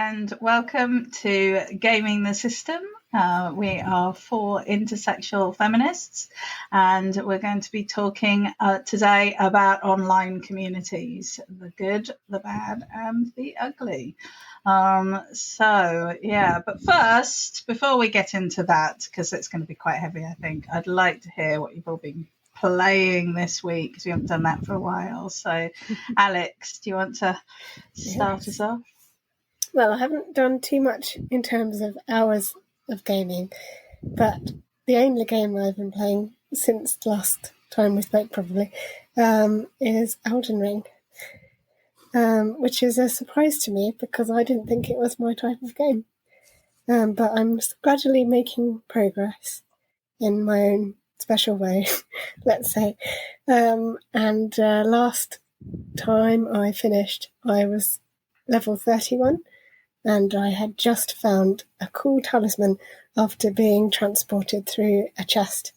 and welcome to Gaming the System. We are four intersexual feminists, and we're going to be talking today about online communities, the good, the bad, and the ugly. But first, before we get into that, because it's going to be quite heavy, I think, I'd like to hear what you've all been playing this week, because we haven't done that for a while. So, Alex, do you want to start us off? Well, I haven't done too much in terms of hours of gaming, but the only game I've been playing since the last time we spoke probably is Elden Ring, which is a surprise to me because I didn't think it was my type of game. But I'm gradually making progress in my own special way, let's say. Last time I finished, I was level 31. And I had just found a cool talisman after being transported through a chest,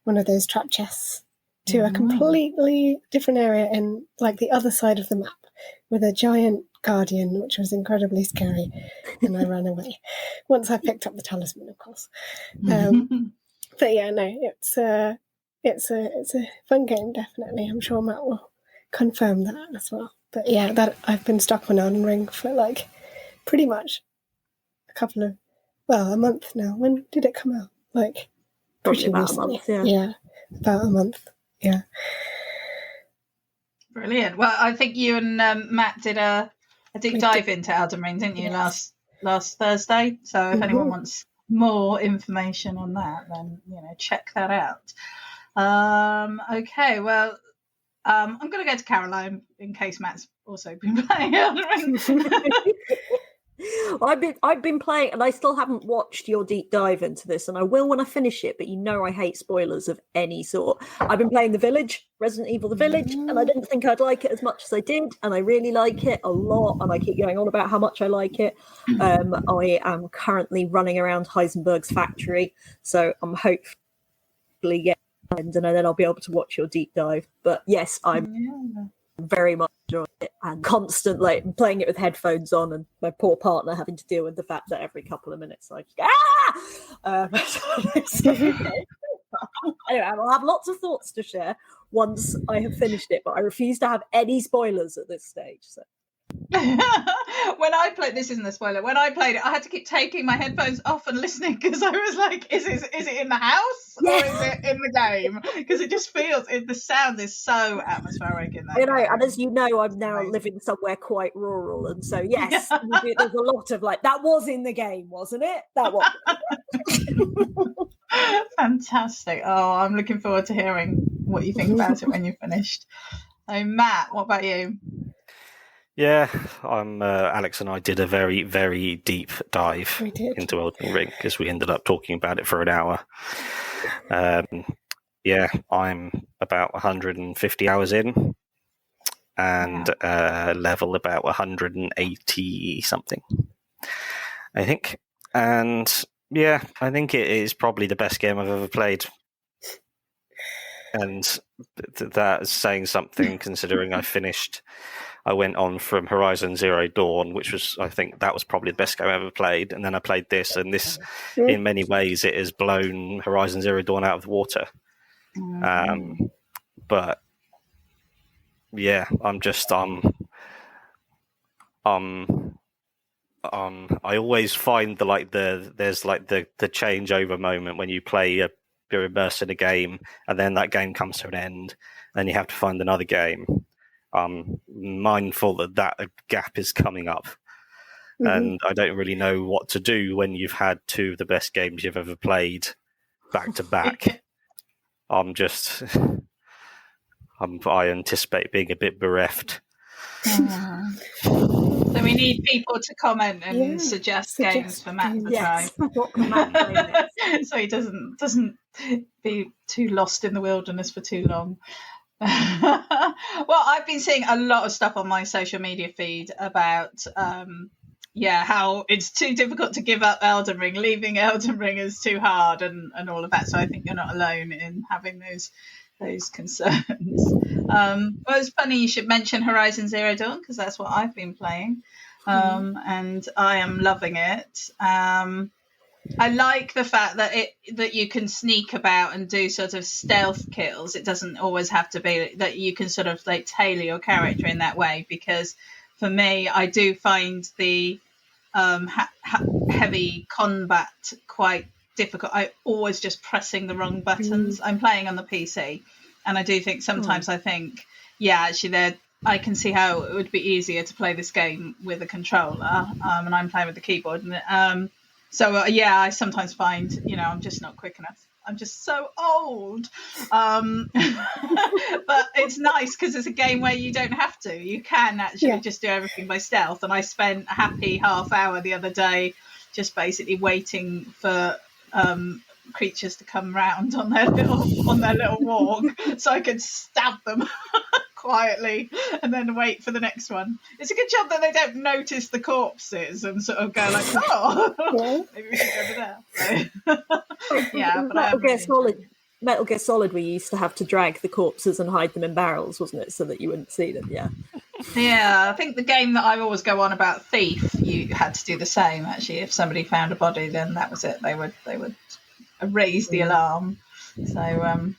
one of those trap chests, to a completely different area in like the other side of the map with a giant guardian, which was incredibly scary. And I ran away once I picked up the talisman, of course. But yeah, no, it's a fun game, definitely. I'm sure Matt will confirm that as well. But yeah, that I've been stuck on Elden Ring for like pretty much a month now. When did it come out? Like, probably about recently. A month, yeah. About a month, yeah. Brilliant. Well, I think you and Matt did a deep dive into Elden Ring, didn't you, last Thursday? So if anyone wants more information on that, then, check that out. Okay, well, I'm going to go to Caroline in case Matt's also been playing Elden Ring. I've been playing, and I still haven't watched your deep dive into this, and I will when I finish it, but I hate spoilers of any sort. I've been playing The Village, Resident Evil The Village, and I didn't think I'd like it as much as I did, and I really like it a lot, and I keep going on about how much I like it. I am currently running around Heisenberg's factory, so I'm hopefully getting and then I'll be able to watch your deep dive. But yes, I'm very much enjoying it, and constantly playing it with headphones on, and my poor partner having to deal with the fact that every couple of minutes I just Anyway, I'll have lots of thoughts to share once I have finished it, but I refuse to have any spoilers at this stage. So. When I played, this isn't a spoiler, when I played it, I had to keep taking my headphones off and listening because I was like, is it in the house or is it in the game? Because it just feels, the sound is so atmospheric in that game. And as you know, I'm now living somewhere quite rural, and so yes, there's a lot of like, that was in the game, wasn't it? That was. Fantastic. Oh, I'm looking forward to hearing what you think about it when you're finished. So Matt, what about you? Yeah, Alex and I did a very, very deep dive into Elden Ring because we ended up talking about it for an hour. I'm about 150 hours in and level about 180 something, I think. And yeah, I think it is probably the best game I've ever played. And that is saying something considering I went on from Horizon Zero Dawn, which was, I think that was probably the best game I ever played. And then I played this, and this, in many ways, it has blown Horizon Zero Dawn out of the water. But yeah, I always find there's the changeover moment when you play you're immersed in a game, and then that game comes to an end, and you have to find another game. I'm mindful that gap is coming up, and I don't really know what to do when you've had two of the best games you've ever played back to back. I anticipate being a bit bereft. So we need people to comment and suggest games for Matt to try. So he doesn't be too lost in the wilderness for too long. Well, I've been seeing a lot of stuff on my social media feed about how it's too difficult to give up Elden Ring, leaving Elden Ring is too hard, and all of that. So I think you're not alone in having those concerns. Well, it's funny you should mention Horizon Zero Dawn because that's what I've been playing. and I am loving it. I like the fact that you can sneak about and do sort of stealth kills. It doesn't always have to be that you can sort of like tailor your character in that way, because for me, I do find the heavy combat quite difficult. I always just pressing the wrong buttons. I'm playing on the PC, and I do think sometimes I think, actually I can see how it would be easier to play this game with a controller, and I'm playing with the keyboard. I sometimes find, I'm just not quick enough. I'm just so old. But it's nice because it's a game where you don't have to. You can actually just do everything by stealth. And I spent a happy half hour the other day just basically waiting for creatures to come round on their little walk so I could stab them quietly and then wait for the next one. It's a good job that they don't notice the corpses and sort of go like, maybe we should go over there. But Metal Gear Solid, we used to have to drag the corpses and hide them in barrels, wasn't it, so that you wouldn't see them? I think the game that I always go on about, Thief, you had to do the same. Actually, if somebody found a body, then that was it. They would raise the alarm. So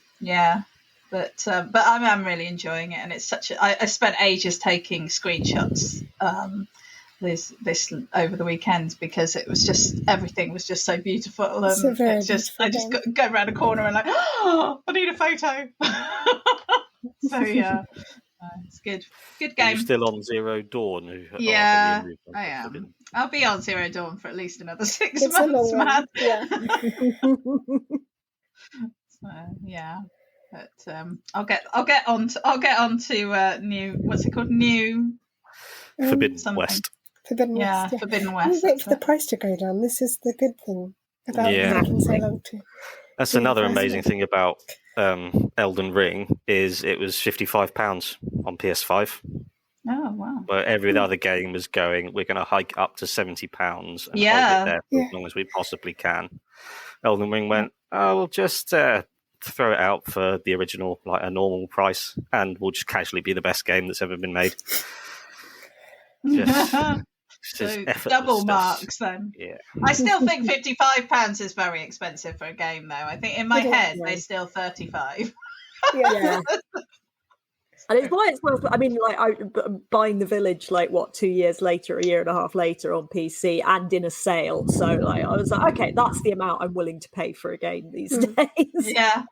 But I'm really enjoying it, and it's I spent ages taking screenshots this over the weekend because it was just, everything was just so beautiful, and I just go around a corner and like, I need a photo. So it's good game. Are you still on Zero Dawn? I am. I'll be on Zero Dawn for at least another 6 months, man. But I'll get on to new, what's it called? New Forbidden something. West. Forbidden West. Forbidden West. Wait for the price to go down. This is the good thing about taking so long to. That's another amazing thing about Elden Ring is it was £55 on PS5. Oh wow! But every other game was going, we're going to hike up to £70 and hold it there for as long as we possibly can. Elden Ring went, we'll just throw it out for the original, like a normal price, and we'll just casually be the best game that's ever been made. So double marks then. Yeah. I still think £55 is very expensive for a game, though. I think in my head they're still 35. Yeah. And it's why it's worth. I mean, like buying The Village, like 2 years later, a year and a half later on PC, and in a sale. So, like, I was like, okay, that's the amount I'm willing to pay for a game these days. Yeah.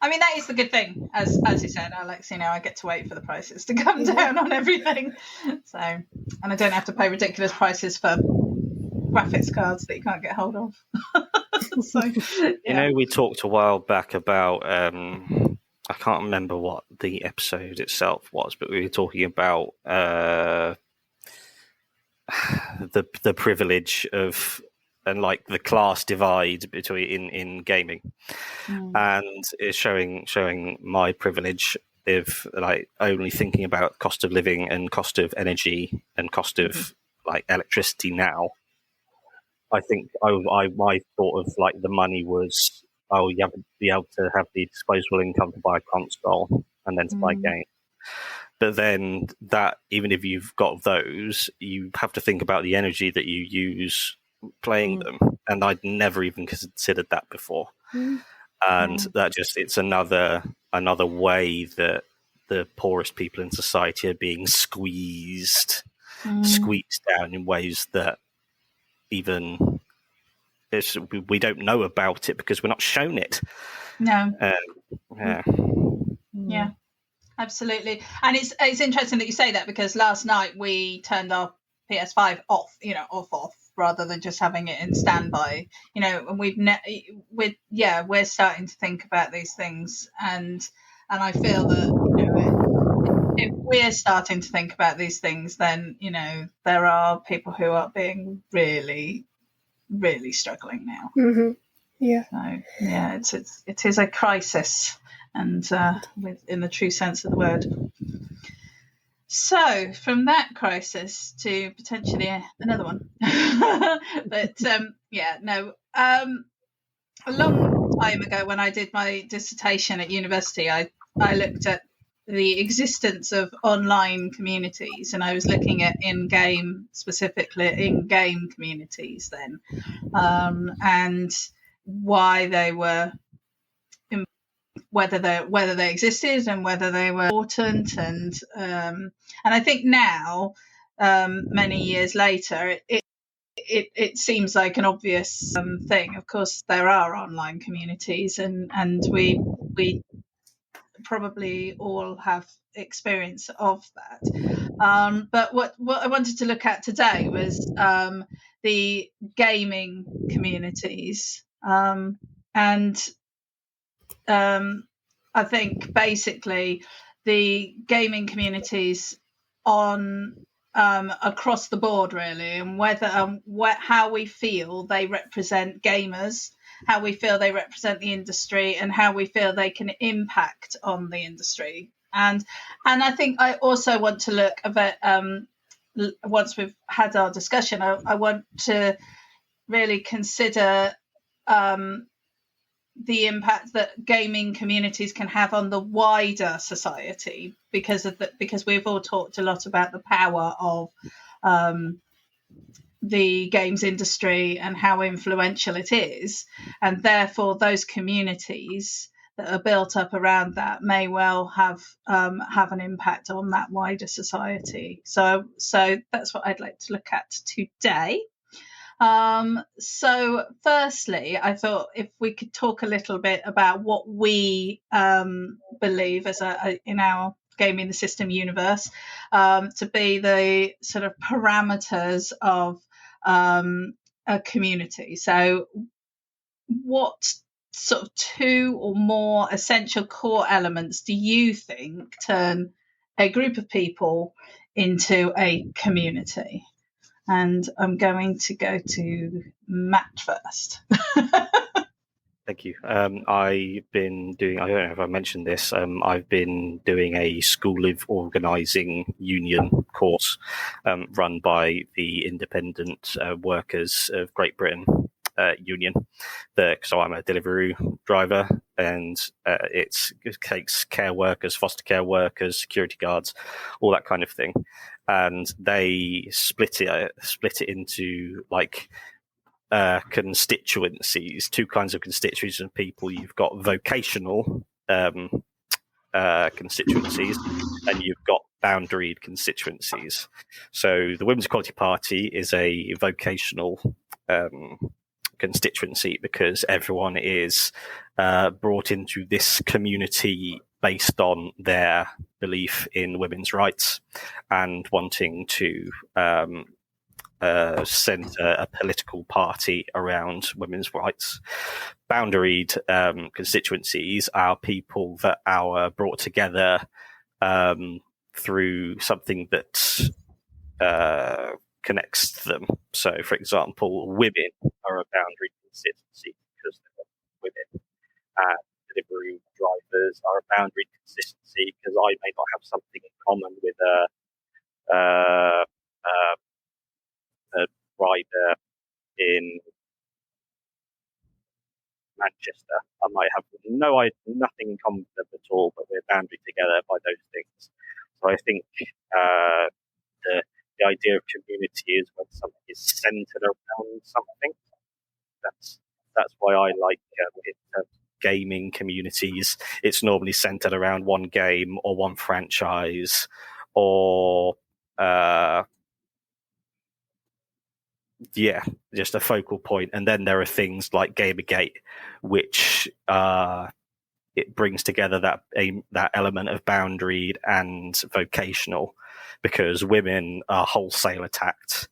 I mean, that is the good thing, as you said, Alex. I get to wait for the prices to come down on everything. So, and I don't have to pay ridiculous prices for graphics cards that you can't get hold of. So, we talked a while back about. I can't remember what the episode itself was, but we were talking about the privilege of and like the class divide between in gaming, and it's showing my privilege of like only thinking about cost of living and cost of energy and cost of like electricity now. I think my thought of like the money was, you have to be able to have the disposable income to buy a console and then to buy games. But then that, even if you've got those, you have to think about the energy that you use playing them. And I'd never even considered that before. And that it's another way that the poorest people in society are being squeezed down in ways that even we don't know about it because we're not shown it. No. Yeah, absolutely. And it's interesting that you say that, because last night we turned our PS5 off, off, rather than just having it in standby. And we're starting to think about these things, and I feel that if we're starting to think about these things, then there are people who are being really, really struggling now. Yeah. So it is a crisis, and in the true sense of the word. So from that crisis to potentially another one, but a long time ago when I did my dissertation at university, I looked at the existence of online communities, and I was looking at specifically in-game communities then, and why they were, whether they existed and whether they were important, and I think now, many years later, it seems like an obvious thing. Of course, there are online communities, and we probably all have experience of that. But what I wanted to look at today was the gaming communities, and I think basically the gaming communities on across the board, really, and whether how we feel they represent gamers, how we feel they represent the industry, and how we feel they can impact on the industry. And I think I also want to look a bit, once we've had our discussion, I want to really consider the impact that gaming communities can have on the wider society, because we've all talked a lot about the power of the games industry and how influential it is, and therefore those communities that are built up around that may well have an impact on that wider society. So that's what I'd like to look at today. So firstly, I thought if we could talk a little bit about what we believe as in our gaming the system universe to be the sort of parameters of a community. So what sort of 2 or more essential core elements do you think turn a group of people into a community? And I'm going to go to Matt first. Thank you. I've been doing, I don't know if I mentioned this, I've been doing a School of Organising Union course run by the Independent Workers of Great Britain Union. So I'm a delivery driver, and it takes care workers, foster care workers, security guards, all that kind of thing. And they split it into like constituencies, 2 kinds of constituencies of people. You've got vocational constituencies, and you've got boundaried constituencies. So the Women's Equality Party is a vocational constituency because everyone is brought into this community based on their belief in women's rights and wanting to centre a political party around women's rights. Boundaried constituencies are people that are brought together through something that connects them. So, for example, women are a boundary constituency because they're women. Delivery drivers are a boundary consistency because I may not have something in common with a rider in Manchester. I might have nothing in common with them at all, but we're boundary together by those things. So I think the idea of community is when something is centered around something. That's why I like gaming communities. It's normally centered around one game or one franchise or just a focal point. And then there are things like Gamergate, which it brings together that element of boundaried and vocational, because women are wholesale attacked,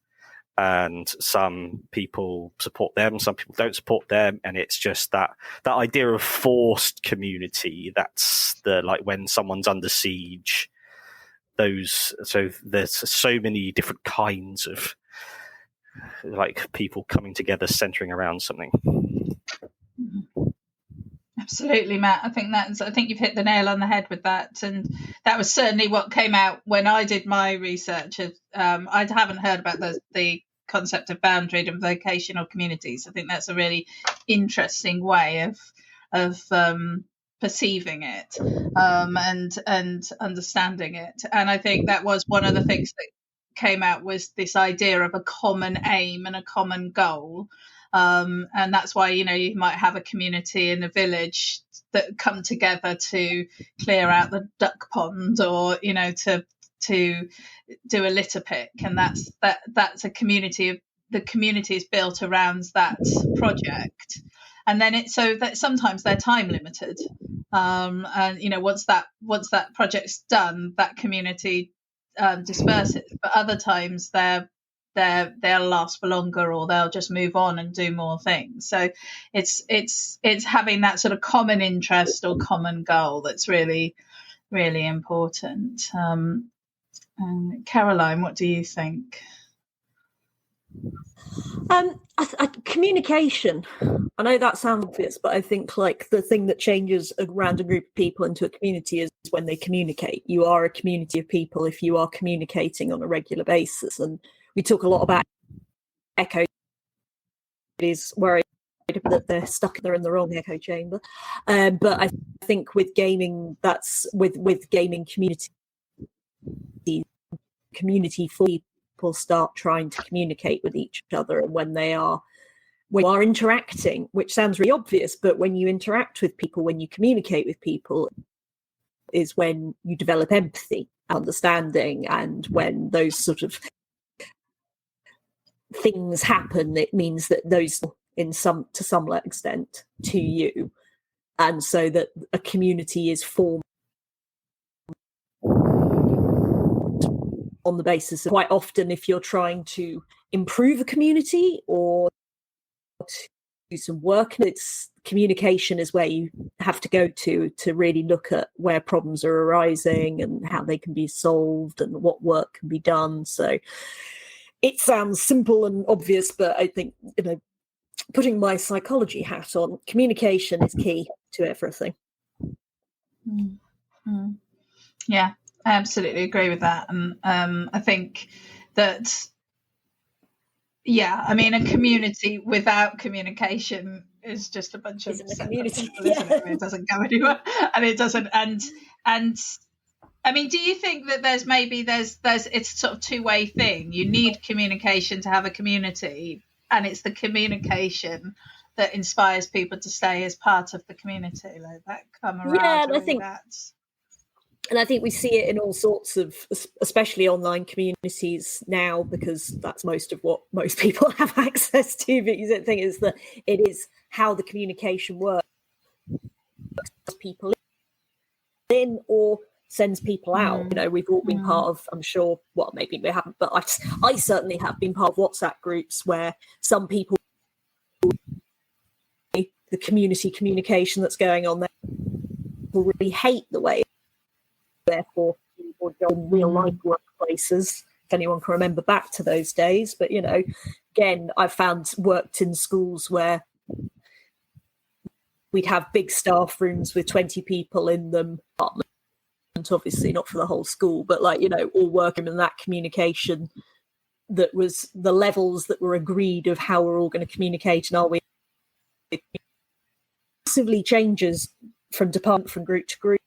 and some people support them, some people don't support them, and it's just that idea of forced community. That's when someone's under siege. So there's so many different kinds of people coming together, centering around something. Absolutely, Matt. I think you've hit the nail on the head with that, and that was certainly what came out when I did my research. I haven't heard about the concept of boundaried and vocational communities. I think that's a really interesting way of perceiving it, and understanding it. And I think that was one of the things that came out, was this idea of a common aim and a common goal. And that's why, you might have a community in a village that come together to clear out the duck pond, or to do a litter pick, and that's a community. The community is built around that project, and then so that sometimes they're time limited, and once that project's done, that community disperses. But other times they'll last for longer, or they'll just move on and do more things. So it's having that sort of common interest or common goal that's really, really important. Caroline, what do you think? Communication. I know that sounds obvious, but I think like the thing that changes a random group of people into a community is when they communicate. You are a community of people if you are communicating on a regular basis. And we talk a lot about echo. Is worried that they're in the wrong echo chamber. But I think with gaming, that's with gaming community for people start trying to communicate with each other, and when you are interacting, which sounds really obvious, but when you interact with people, when you communicate with people, is when you develop empathy, understanding, and when those sort of things happen, it means that those to some extent to you, and so that a community is formed on the basis of, quite often, if you're trying to improve a community or to do some work, it's communication is where you have to go to really look at where problems are arising and how they can be solved and what work can be done. So it sounds simple and obvious, but I think, putting my psychology hat on, communication is key to everything. Mm-hmm. Yeah, I absolutely agree with that. And I think that, a community without communication is just a bunch of separate people, isn't it? It doesn't go anywhere, and it doesn't. And I mean, do you think that there's it's sort of two-way thing? You need communication to have a community, and it's the communication that inspires people to stay as part of the community, like that camaraderie. Yeah, and I think we see it in all sorts of, especially online communities now, because that's most of what most people have access to. But the thing is that it is how the communication works. People in or sends people out. We've all been part of, I'm sure, well, maybe we haven't, but I certainly have been part of WhatsApp groups where some people, the community communication that's going on there, people really hate the way, therefore, people go in real life workplaces, if anyone can remember back to those days. But, again, I've worked in schools where we'd have big staff rooms with 20 people in them, obviously not for the whole school, but all working in that communication, that was the levels that were agreed of how we're all going to communicate, and are we, it massively changes from department, from group to group,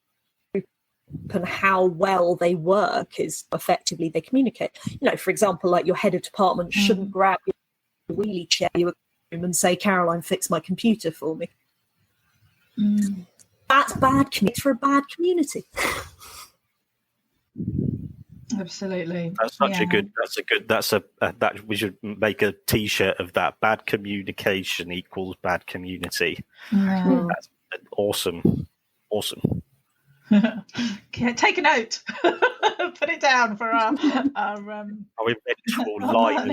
and how well they work is effectively they communicate. For example, like your head of department shouldn't grab your wheelie chair and say, "Caroline, fix my computer for me." That's bad for a bad community. Absolutely. That's such a good. That we should make a T-shirt of that. Bad communication equals bad community. Yeah. That's awesome. Take a note. Put it down for our eventual live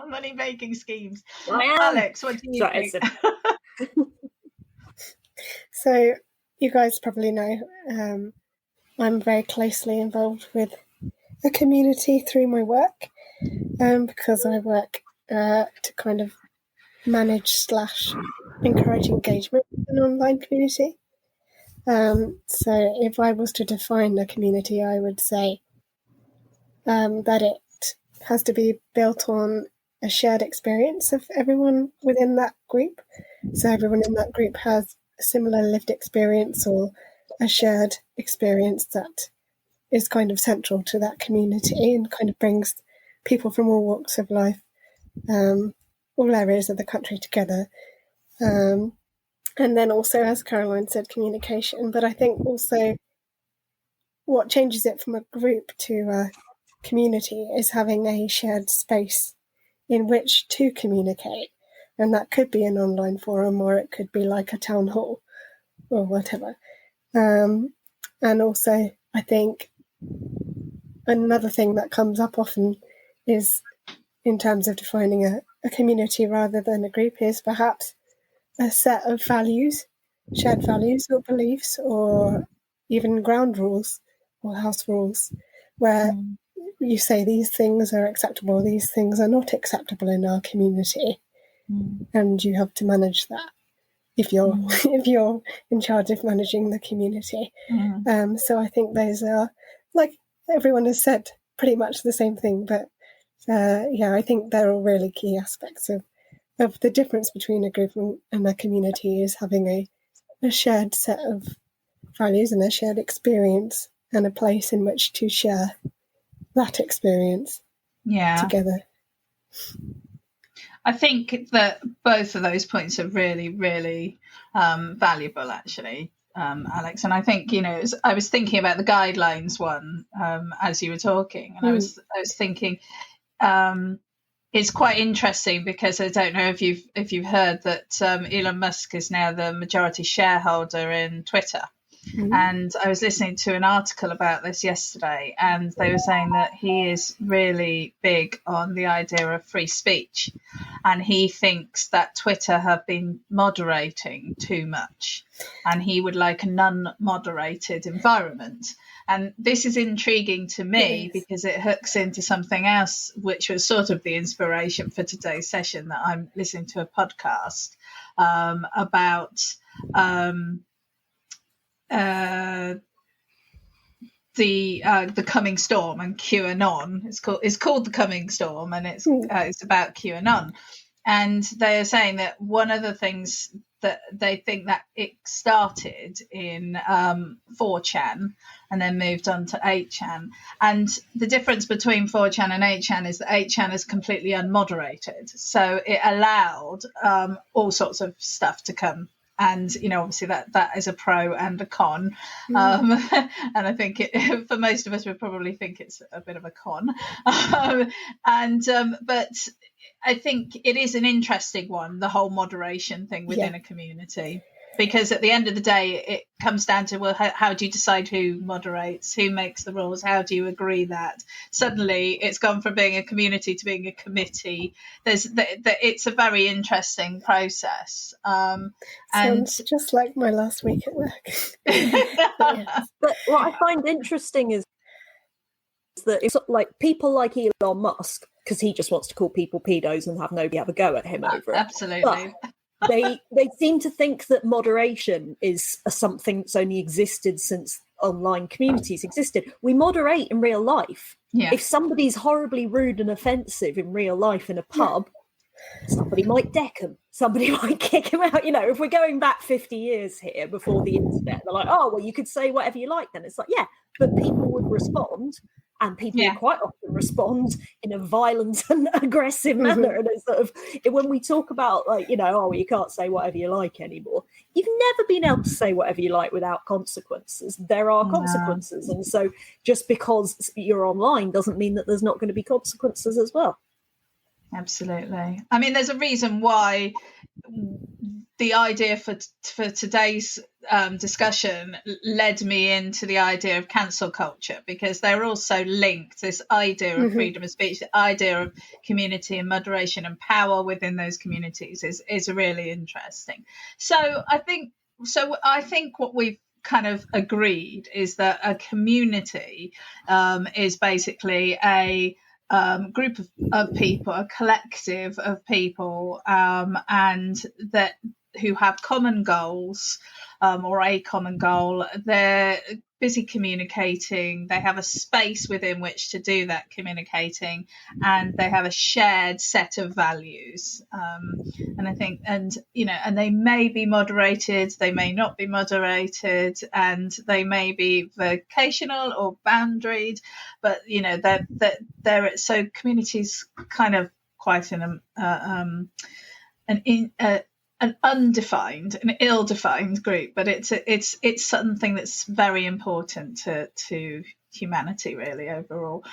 money making schemes. Alex, what do you think? So you guys probably know I'm very closely involved with a community through my work, because I work to kind of manage / encourage engagement with an online community. So if I was to define a community, I would say that it has to be built on a shared experience of everyone within that group. So everyone in that group has a similar lived experience or a shared experience that is kind of central to that community and kind of brings people from all walks of life, all areas of the country together. And then also, as Caroline said, communication. But I think also what changes it from a group to a community is having a shared space in which to communicate. And that could be an online forum, or it could be like a town hall or whatever. And also, I think another thing that comes up often is, in terms of defining a community rather than a group, is perhaps a set of values, shared values or beliefs, or even ground rules or house rules, where you say these things are acceptable, these things are not acceptable in our community, and you have to manage that if you're if you're in charge of managing the community. So I think those are, like everyone has said, pretty much the same thing, but I think they're all really key aspects of the difference between a group and a community, is having a shared set of values and a shared experience and a place in which to share that experience together. I think that both of those points are really, really valuable, actually, Alex. And I think, I was thinking about the guidelines one as you were talking, and I was thinking it's quite interesting, because I don't know if you've heard that Elon Musk is now the majority shareholder in Twitter. And I was listening to an article about this yesterday, and they were saying that he is really big on the idea of free speech, and he thinks that Twitter have been moderating too much, and he would like a non-moderated environment. And this is intriguing to me because it hooks into something else, which was sort of the inspiration for today's session, that I'm listening to a podcast about the coming storm and QAnon. It's called The Coming Storm, and it's about QAnon. And they are saying that one of the things that they think that it started in 4chan and then moved on to 8chan. And the difference between 4chan and 8chan is that 8chan is completely unmoderated. So it allowed all sorts of stuff to come. And, obviously that is a pro and a con. And I think for most of us, we probably think it's a bit of a con. But I think it is an interesting one, the whole moderation thing within a community. Because at the end of the day, it comes down to, well, how do you decide who moderates, who makes the rules, how do you agree that? Suddenly, it's gone from being a community to being a committee. It's a very interesting process. Sounds just like my last week at work. But what I find interesting is that it's like people like Elon Musk, because he just wants to call people pedos and have nobody have a go at him over it. Absolutely. But they seem to think that moderation is something that's only existed since online communities existed. We moderate in real life. If somebody's horribly rude and offensive in real life in a pub, somebody might deck them. Somebody might kick him out. If we're going back 50 years here before the internet, they're like, oh, well, you could say whatever you like then. It's like, but people would respond. And people quite often respond in a violent and aggressive manner. And it's sort of, when we talk about you can't say whatever you like anymore, you've never been able to say whatever you like without consequences. There are consequences. And so just because you're online doesn't mean that there's not going to be consequences as well. Absolutely. I mean, there's a reason why the idea for today's discussion led me into the idea of cancel culture, because they're also linked. This idea of freedom of speech, the idea of community and moderation and power within those communities is really interesting. So I think what we've kind of agreed is that a community is basically a group of people, a collective of people, and that who have common goals, or a common goal. Their busy communicating, they have a space within which to do that communicating, and they have a shared set of values. And I think, and they may be moderated, they may not be moderated, and they may be vocational or boundaried, but they're so communities kind of quite an undefined, an ill-defined group, but it's something that's very important to humanity, really, overall.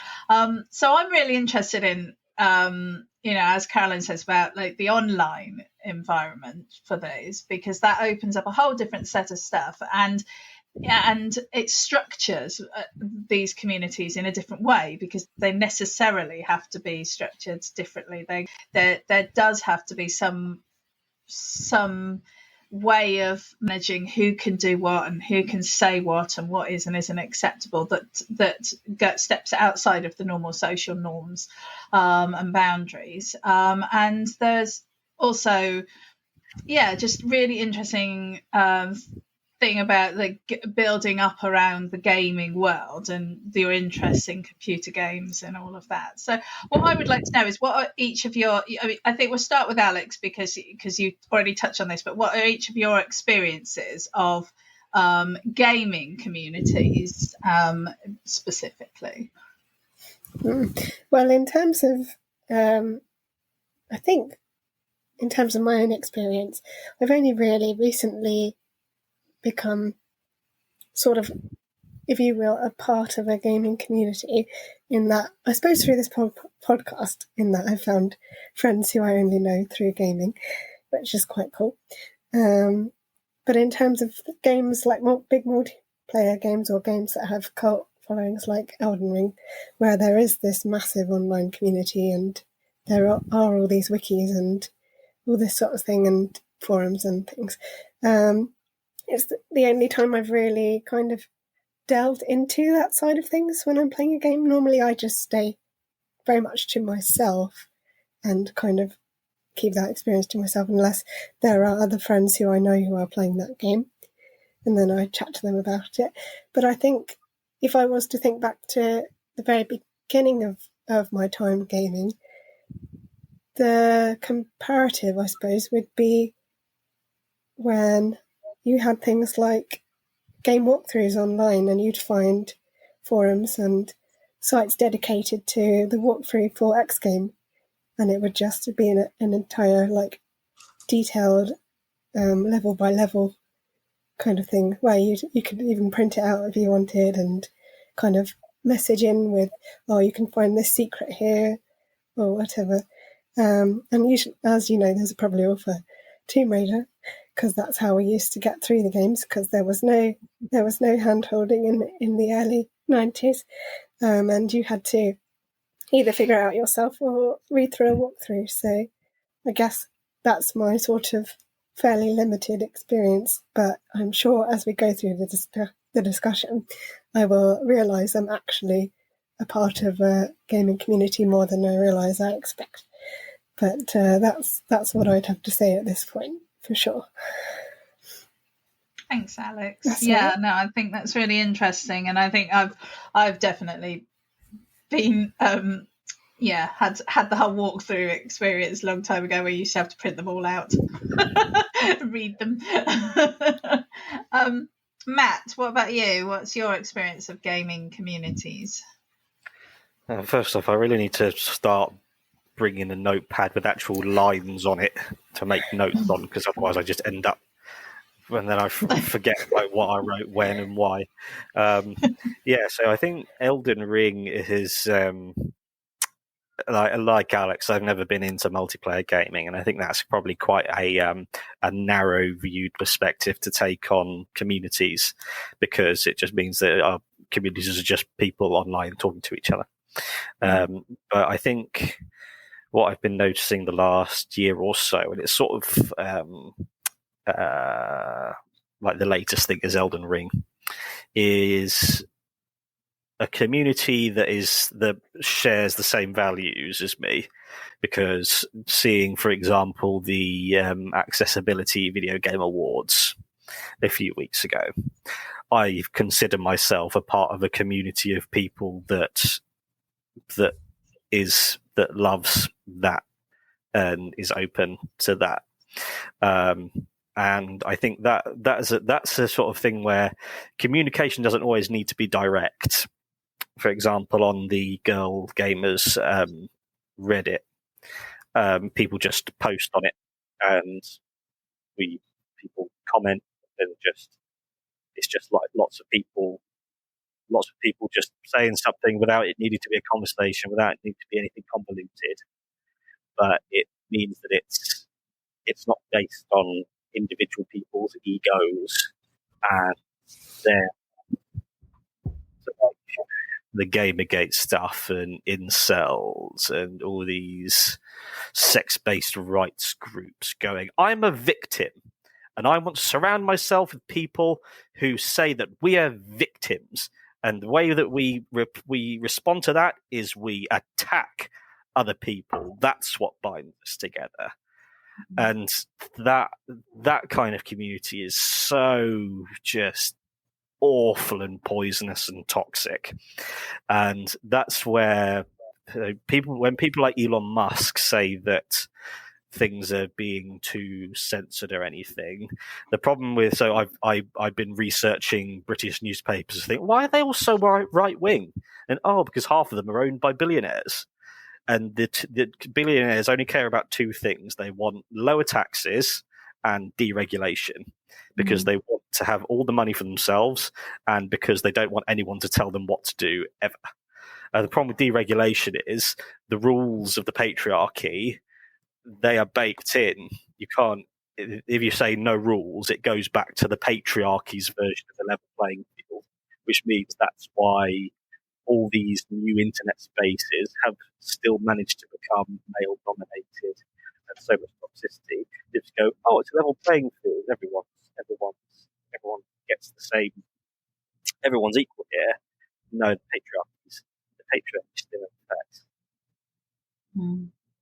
So I'm really interested in, as Carolyn says, about like the online environment for these, because that opens up a whole different set of stuff, and it structures these communities in a different way, because they necessarily have to be structured differently. There does have to be some way of managing who can do what and who can say what and what is and isn't acceptable, that steps outside of the normal social norms and boundaries. And there's also, just really interesting thing about like building up around the gaming world and your interest in computer games and all of that. So what I would like to know is, what are each of your, I think we'll start with Alex because you already touched on this, but what are each of your experiences of gaming communities specifically? Well, in terms of I think in terms of my own experience, I've only really recently become sort of, if you will, a part of a gaming community, in that, I suppose through this podcast, in that I found friends who I only know through gaming, which is quite cool. But in terms of games like big multiplayer games, or games that have cult followings like Elden Ring, where there is this massive online community and there are all these wikis and all this sort of thing and forums and things, it's the only time I've really kind of delved into that side of things when I'm playing a game. Normally I just stay very much to myself and kind of keep that experience to myself, unless there are other friends who I know who are playing that game, and then I chat to them about it. But I think if I was to think back to the very beginning of my time gaming, the comparative, I suppose, would be when you had things like game walkthroughs online, and you'd find forums and sites dedicated to the walkthrough for X game, and it would just be an entire like detailed level by level kind of thing, where you could even print it out if you wanted and kind of message in with, oh, you can find this secret here or whatever. And usually, as you know, there's probably all for Tomb Raider, because that's how we used to get through the games, because there was no hand holding in the early 90s, and you had to either figure it out yourself or read through a walkthrough. So I guess that's my sort of fairly limited experience, but I'm sure as we go through the discussion, I will realise I'm actually a part of a gaming community more than I realise I expect. But that's what I'd have to say at this point, for sure. Thanks, Alex. That's yeah, right. No, I think that's really interesting, and I think I've definitely been had the whole walkthrough experience a long time ago, where you used to have to print them all out, read them. Matt, what about you? What's your experience of gaming communities? First off, I really need to start bringing a notepad with actual lines on it to make notes on, because otherwise I just end up, and then I forget like what I wrote when and why. So I think Elden Ring is like Alex, I've never been into multiplayer gaming, and I think that's probably quite a narrow viewed perspective to take on communities, because it just means that our communities are just people online talking to each other. But I think what I've been noticing the last year or so, and it's sort of like the latest thing is Elden Ring, is a community that shares the same values as me. Because seeing, for example, the Accessibility Video Game Awards a few weeks ago, I consider myself a part of a community of people that loves that and is open to that. And I think that's a sort of thing where communication doesn't always need to be direct. For example, on the Girl Gamers Reddit, people just post on it, and people comment, and it's just like lots of people just saying something without it needing to be a conversation, without it needing to be anything convoluted. But it means that it's not based on individual people's egos and their the Gamergate stuff and incels and all these sex-based rights groups going, I'm a victim and I want to surround myself with people who say that we are victims. And the way that we respond to that is we attack other people. That's what binds us together. And that kind of community is so just awful and poisonous and toxic. And that's where when people like Elon Musk say that things are being too censored or anything, the problem with I've been researching British newspapers to think, why are they all so right wing? And because half of them are owned by billionaires. And the billionaires only care about two things. They want lower taxes and deregulation because they want to have all the money for themselves and because they don't want anyone to tell them what to do ever. The problem with deregulation is the rules of the patriarchy, they are baked in. You can't, if you say no rules, it goes back to the patriarchy's version of a level playing field, which means that's why all these new internet spaces have still managed to become male-dominated and so much toxicity. They just go, it's a level playing field. Everyone gets the same. Everyone's equal here. No, the patriarchy is still in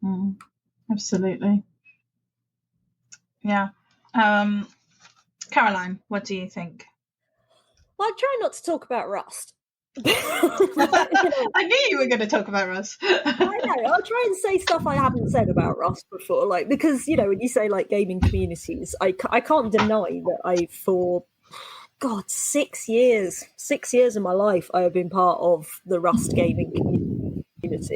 effect. Absolutely. Yeah. Caroline, what do you think? Well, I try not to talk about Rust. I knew you were going to talk about Rust. I know. I'll try and say stuff I haven't said about Rust before, because when you say gaming communities, I can't deny that for 6 years of my life I have been part of the Rust gaming community,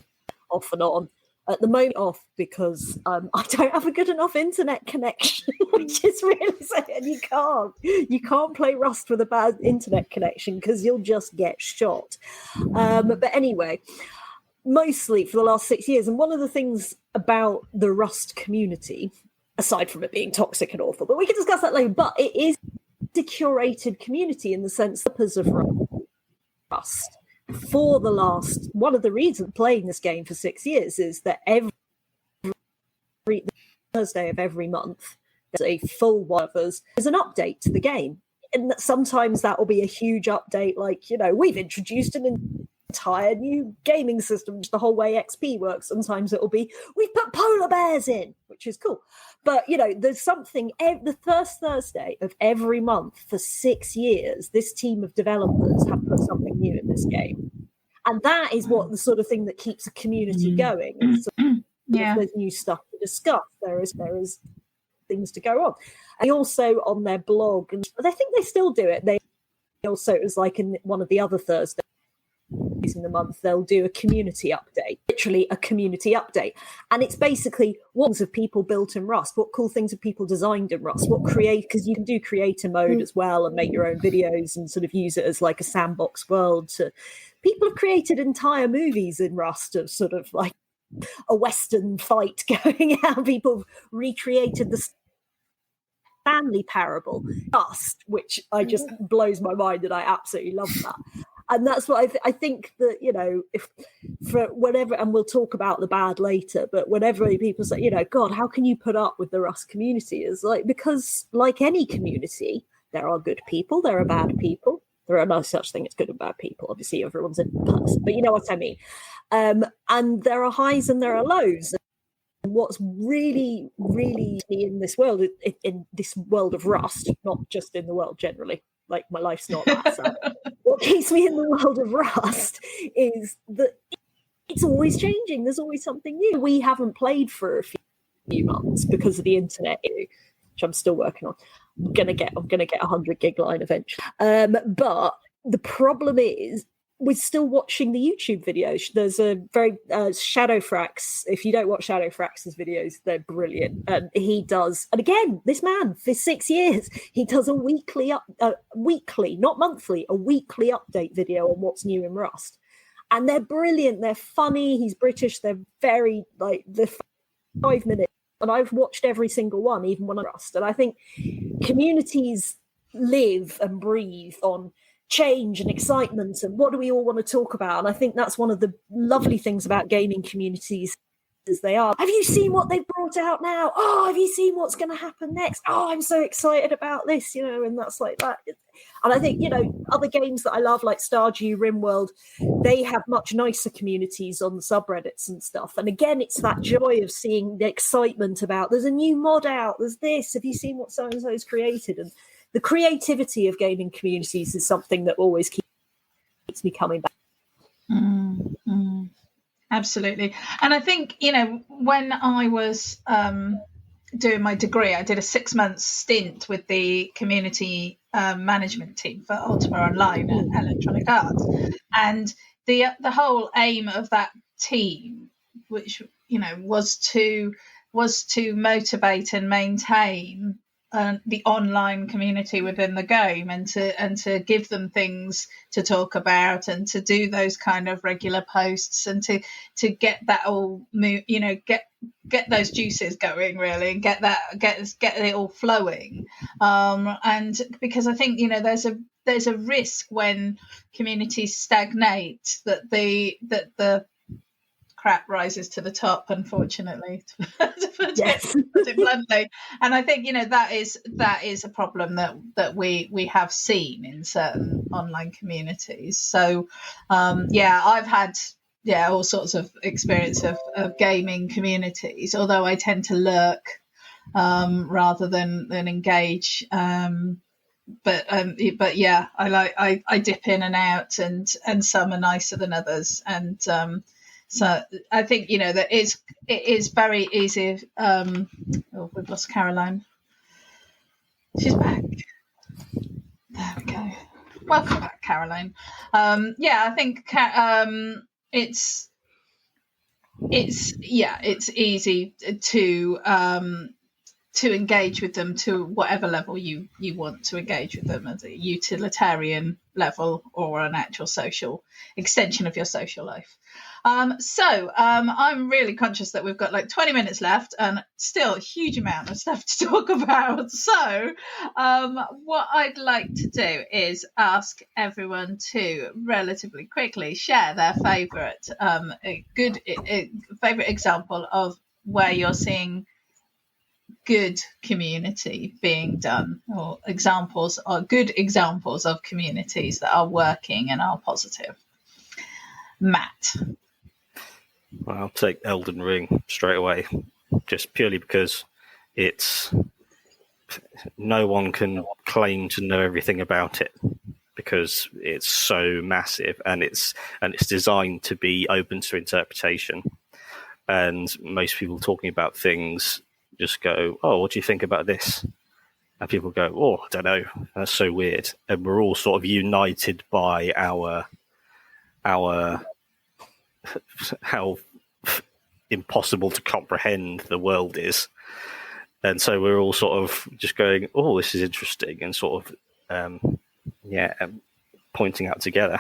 off and on. At the moment, off because I don't have a good enough internet connection, which is really sad. You can't play Rust with a bad internet connection because you'll just get shot. But anyway, mostly for the last 6 years, and one of the things about the Rust community, aside from it being toxic and awful, but we can discuss that later. But it is a curated community in the sense that of Rust. For the last, one of the reasons playing this game for 6 years is that every Thursday of every month, there's a full one of us. There's an update to the game. And sometimes that will be a huge update, we've introduced an entire new gaming system, the whole way XP works. Sometimes it will be, we've put polar bears in, which is cool. But, there's something, the first Thursday of every month for 6 years, this team of developers have put something new in this game. And that is what the sort of thing that keeps a community going. So if there's new stuff to discuss, there is things to go on. And also on their blog, and I think they still do it, they also, it was in one of the other Thursdays in the month, they'll do a community update, literally a community update. And it's basically what things have people built in Rust, what cool things have people designed in Rust, because you can do creator mode as well and make your own videos and sort of use it as a sandbox world. People have created entire movies in Rust of sort of a Western fight going out. People recreated the Stanley Parable, Rust, which just blows my mind, and I absolutely love that. And that's what I think that, if for whatever, and we'll talk about the bad later, but whenever people say, God, how can you put up with the Rust community? Is because like any community, there are good people, there are bad people. There are no such thing as good and bad people. Obviously, everyone's a person, but you know what I mean. And there are highs and there are lows. And what's really, really in this world, in this world of Rust, not just in the world generally, like my life's not that sad. What keeps me in the world of Rust is that it's always changing. There's always something new. We haven't played for a few months because of the internet, which I'm still working on. I'm gonna get a 100 gig line eventually. But the problem is we're still watching the YouTube videos. There's a very Shadowfrax. If you don't watch Shadowfrax's videos, they're brilliant. And he does, and again, this man for 6 years, he does a weekly, not monthly, a weekly update video on what's new in Rust. And they're brilliant. They're funny. He's British. They're very the 5 minutes. And I've watched every single one, even when I'm Rust. And I think communities live and breathe on change and excitement and what do we all want to talk about. And I think that's one of the lovely things about gaming communities as they are. Have you seen what they've brought out now? Oh, have you seen what's going to happen next? Oh, I'm so excited about this, and that's like that. And I think, other games that I love, like Stardew, RimWorld, they have much nicer communities on the subreddits and stuff. And again, it's that joy of seeing the excitement about there's a new mod out, there's this, have you seen what so-and-so's created? And the creativity of gaming communities is something that always keeps me coming back. Absolutely. And I think, when I was doing my degree, I did a 6-month stint with the community management team for Ultima Online at Electronic Arts. And the whole aim of that team, which, was to motivate and maintain the online community within the game, and to give them things to talk about, and to do those kind of regular posts, and to get that all get those juices going really, and get it all flowing. And because I think there's a risk when communities stagnate that the crap rises to the top, unfortunately, to put it bluntly. And I think that is a problem that we have seen in certain online communities. So I've had all sorts of experience of gaming communities, although I tend to lurk rather than engage. But I dip in and out, and some are nicer than others, and so I think that it is very easy. We've lost Caroline. She's back. There we go. Welcome back, Caroline. I think it's easy to engage with them to whatever level you want to engage with them, as a utilitarian level or an actual social extension of your social life. So I'm really conscious that we've got like 20 minutes left and still a huge amount of stuff to talk about. So what I'd like to do is ask everyone to relatively quickly share their favourite favourite example of where you're seeing good community being done, or good examples of communities that are working and are positive. Matt. Well, I'll take Elden Ring straight away, just purely because no one can claim to know everything about it, because it's so massive, and it's designed to be open to interpretation. And most people talking about things just go, "Oh, what do you think about this?" And people go, "Oh, I don't know. That's so weird." And we're all sort of united by our how impossible to comprehend the world is. And so we're all sort of just going, "Oh, this is interesting," and sort of pointing out together.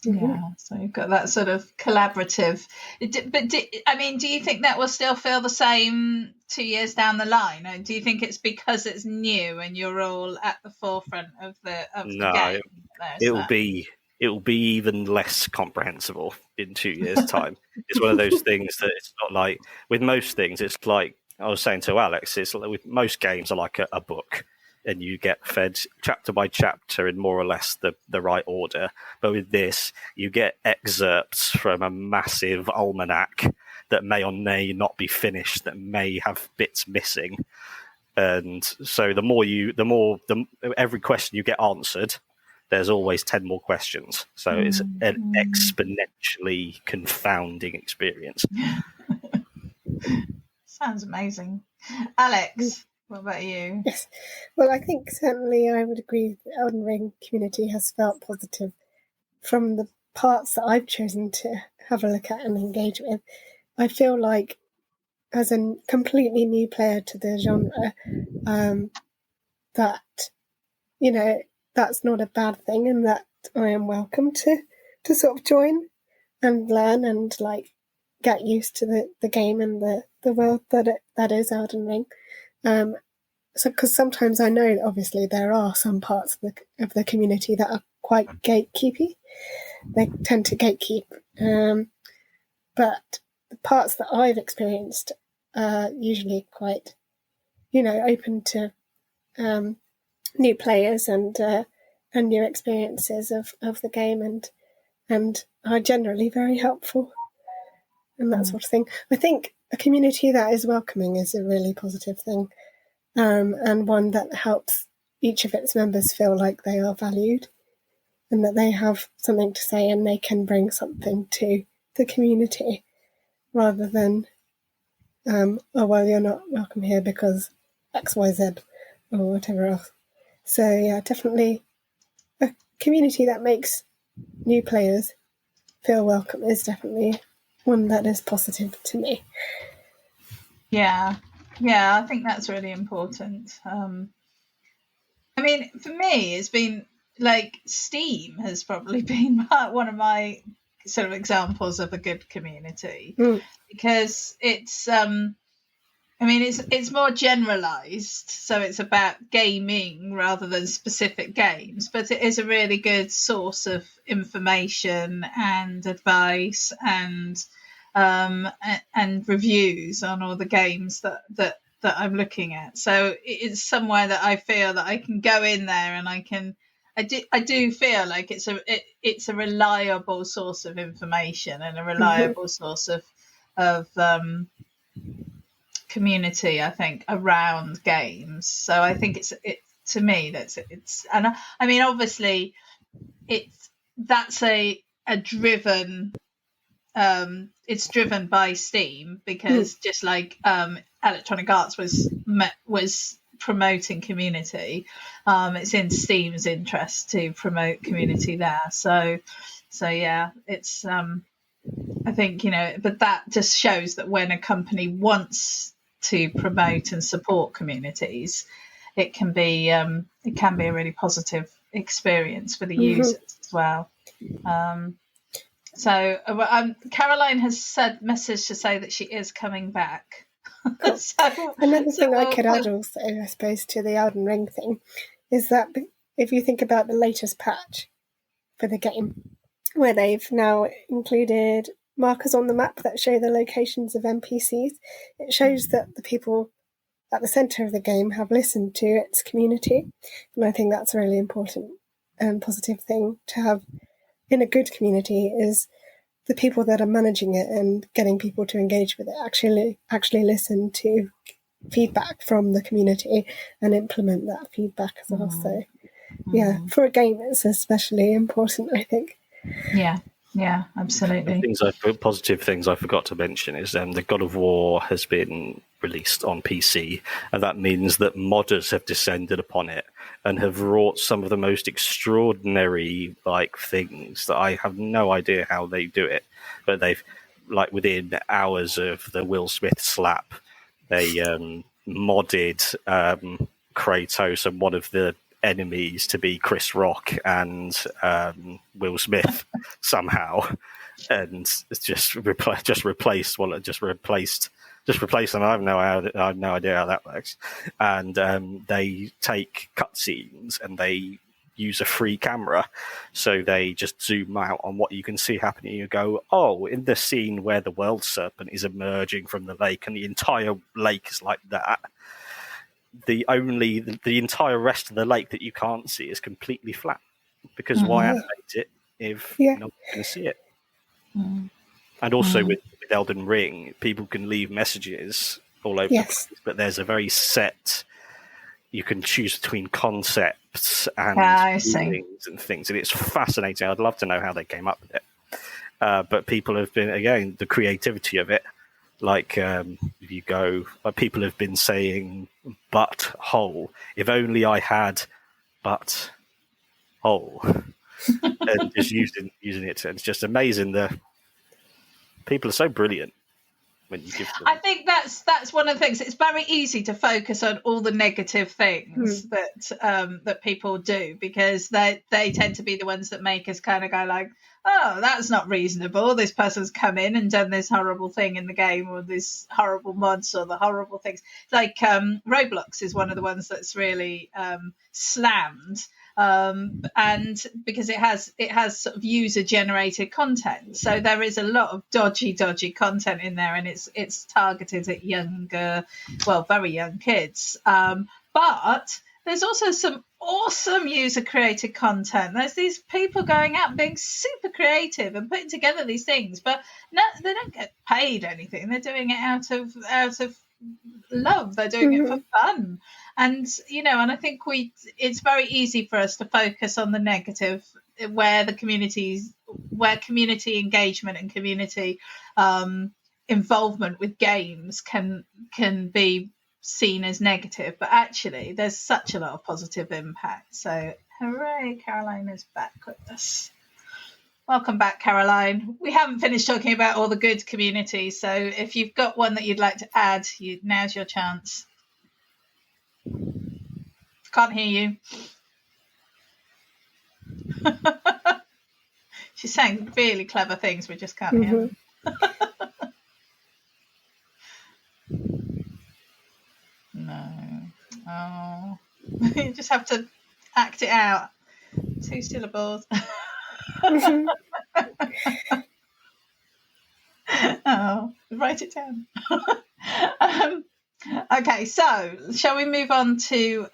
Yeah, so you've got that sort of collaborative. But do you think that will still feel the same 2 years down the line? Or do you think it's because it's new and you're all at the forefront of the game? It will be even less comprehensible in 2 years' time. It's one of those things that it's not like with most things. It's like I was saying to Alex. It's like with most games are like a book, and you get fed chapter by chapter in more or less the right order. But with this, you get excerpts from a massive almanac that may or may not be finished, that may have bits missing. And so every question you get answered, there's always 10 more questions. So it's an exponentially confounding experience. Sounds amazing. Alex, what about you? Yes. Well, I think certainly I would agree the Elden Ring community has felt positive from the parts that I've chosen to have a look at and engage with. I feel like, as a completely new player to the genre, that, that's not a bad thing, and that I am welcome to sort of join and learn and get used to the game and the world that is Elden Ring. So, because sometimes I know, obviously, there are some parts of the community that are quite gatekeepy. They tend to gatekeep. But the parts that I've experienced are usually quite, open to new players and new experiences of the game, and are generally very helpful and that sort of thing. I think a community that is welcoming is a really positive thing. And one that helps each of its members feel like they are valued and that they have something to say and they can bring something to the community, rather than, oh, well, you're not welcome here because X, Y, Z, or whatever else. So, yeah, definitely a community that makes new players feel welcome is definitely one that is positive to me. Yeah, I think that's really important. I mean, for me, it's been Steam has probably been one of my sort of examples of a good community, because it's it's more generalized, so it's about gaming rather than specific games, but it is a really good source of information and advice and reviews on all the games that I'm looking at. So it's somewhere that I feel that I can go in there and I do feel like it's a reliable source of information and a reliable source of community, I think, around games. So I think it's to me that's it's, and I mean, obviously that's a driven, it's driven by Steam, because just like Electronic Arts was promoting community, it's in Steam's interest to promote community there. So yeah, it's I think, but that just shows that when a company wants to promote and support communities, it can be a really positive experience for the users as well. So Caroline has messaged to say that she is coming back. Cool. Another thing I could add also, I suppose, to the Elden Ring thing is that if you think about the latest patch for the game, where they've now included markers on the map that show the locations of NPCs, it shows that the people at the centre of the game have listened to its community. And I think that's a really important and positive thing to have in a good community, is the people that are managing it and getting people to engage with it actually listen to feedback from the community and implement that feedback as well. So, yeah, for a game, it's especially important, I think. Yeah, absolutely. Positive things I forgot to mention is the God of War has been released on PC, and that means that modders have descended upon it and have wrought some of the most extraordinary things that I have no idea how they do it. But they've within hours of the Will Smith slap, they modded Kratos and one of the enemies to be Chris Rock and Will Smith somehow, and it's just replaced them. I have no idea how that works. And they take cutscenes and they use a free camera, so they just zoom out on what you can see happening. You go, oh, in the scene where the world serpent is emerging from the lake and the entire lake is like that, the entire rest of the lake that you can't see is completely flat, because why animate it if you're not going to see it? And also with Elden Ring, people can leave messages all over the place, but there's a very set you can choose between concepts and feelings and things, and it's fascinating. I'd love to know how they came up with it. But people have been, again, the creativity of it. Like if you go, people have been saying "but hole." If only I had "but hole," and just using it. It's just amazing. The people are so brilliant. When you give them... I think that's one of the things. It's very easy to focus on all the negative things that people do, because they tend to be the ones that make us kind of go like, oh, that's not reasonable. This person's come in and done this horrible thing in the game, or this horrible mods, or the horrible things. Like Roblox is one of the ones that's really slammed. And because it has sort of user generated content, so there is a lot of dodgy content in there, and it's targeted at very young kids, but there's also some awesome user created content. There's these people going out being super creative and putting together these things, but no, they don't get paid anything. They're doing it out of love. They're doing it for fun. And and I think it's very easy for us to focus on the negative, where community engagement and community involvement with games can be seen as negative, but actually there's such a lot of positive impact. So hooray, Caroline is back with us. Welcome back, Caroline. We haven't finished talking about all the good communities, so if you've got one that you'd like to add, now's your chance. Can't hear you. She's saying really clever things, we just can't hear them. No. Oh. You just have to act it out. 2 syllables. Oh, write it down. Okay, so shall we move on to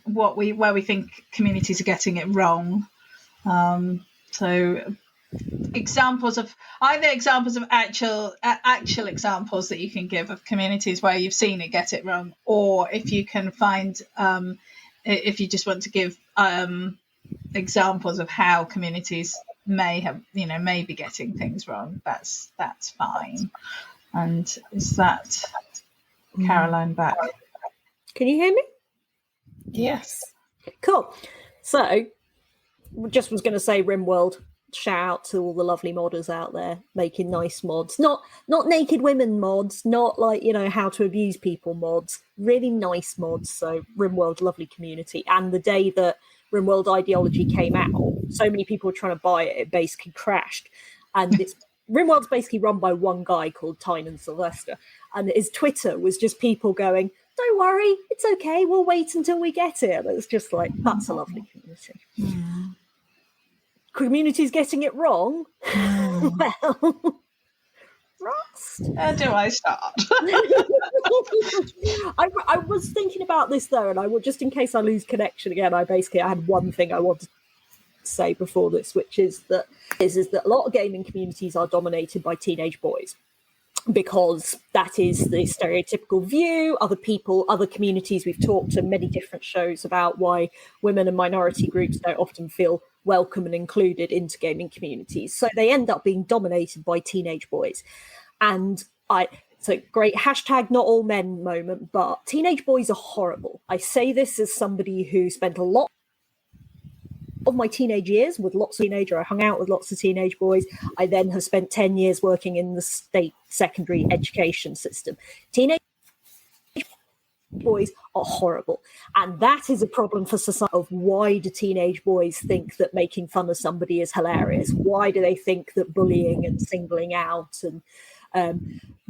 where we think communities are getting it wrong? So examples of actual examples that you can give of communities where you've seen it get it wrong, or if you can find if you just want to give examples of how communities may be getting things wrong, that's fine. And is that Caroline back? Can you hear me? Yes. Cool. So just was going to say RimWorld, shout out to all the lovely modders out there making nice mods, not naked women mods, not like how to abuse people mods, really nice mods. So RimWorld, lovely community. And the day that RimWorld Ideology came out, so many people were trying to buy it, it basically crashed. And RimWorld's basically run by one guy called Tynan Sylvester, and his Twitter was just people going, don't worry, it's okay, we'll wait until we get it. And it's just like, that's a lovely community. Community's getting it wrong. Well, Rust. Where do I start? I was thinking about this though, and I would, just in case I lose connection again, I had one thing I wanted to say before this, which is that a lot of gaming communities are dominated by teenage boys, because that is the stereotypical view. Other communities, we've talked to many different shows about why women and minority groups don't often feel welcome and included into gaming communities. So they end up being dominated by teenage boys. And so great hashtag not all men moment, but teenage boys are horrible. I say this as somebody who spent a lot of my teenage years with lots of teenagers. I hung out with lots of teenage boys. I then have spent 10 years working in the state secondary education system. Teenage boys are horrible, and that is a problem for society. Of why do teenage boys think that making fun of somebody is hilarious? Why do they think that bullying and singling out and